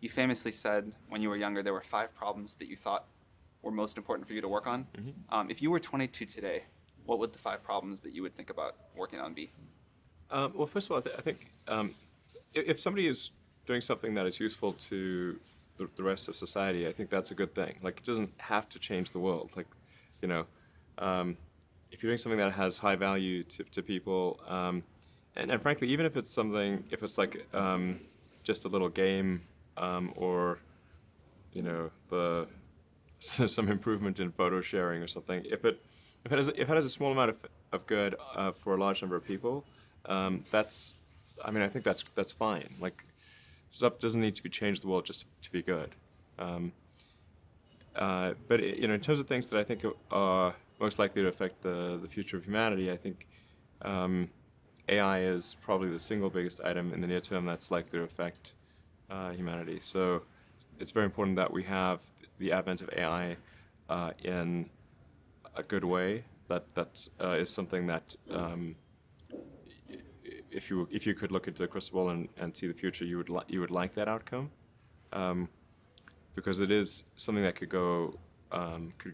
You famously said when you were younger there were 5 problems that you thought were most important for you to work on. If you were 22 today, what would the 5 problems that you would think about working on be? Well, first of all, I think if somebody is doing something that is useful to the rest of society, I think that's a good thing. Like, it doesn't have to change the world. Like, you know, if you're doing something that has high value to people, and frankly, even if it's something, if it's like just a little game, or some improvement in photo sharing or something, if it has a small amount of good for a large number of people, I think that's fine. Like, stuff doesn't need to be changed the world just to be good. But in terms of things that I think are most likely to affect the future of humanity, I think AI is probably the single biggest item in the near term that's likely to affect humanity. So it's very important that we have the advent of AI in a good way. That is something that if you could look into the crystal ball and see the future, you would like that outcome, because it is something that could go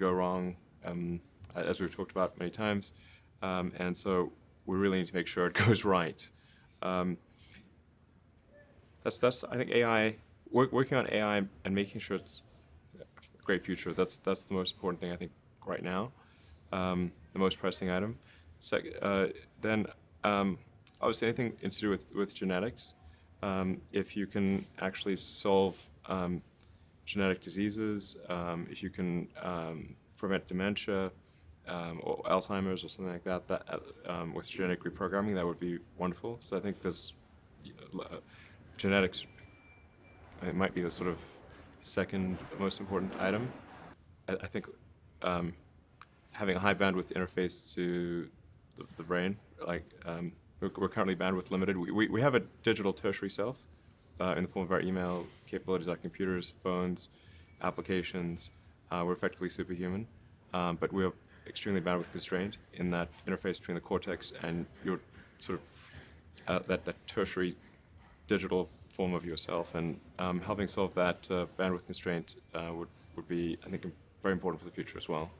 wrong, as we've talked about many times, and so we really need to make sure it goes right. That's I think AI, working on AI and making sure it's a great future. That's the most important thing I think right now, the most pressing item. Then obviously anything to do with genetics. If you can actually solve genetic diseases, if you can prevent dementia or Alzheimer's or something like that, with genetic reprogramming, that would be wonderful. So I think there's genetics. It might be the sort of second most important item. I think having a high bandwidth interface to the brain, like we're currently bandwidth limited. We have a digital tertiary self in the form of our email capabilities, like computers, phones, applications. We're effectively superhuman, but we're extremely bandwidth constrained in that interface between the cortex and your sort of that tertiary digital form of yourself. And helping solve that bandwidth constraint would be, I think, very important for the future as well.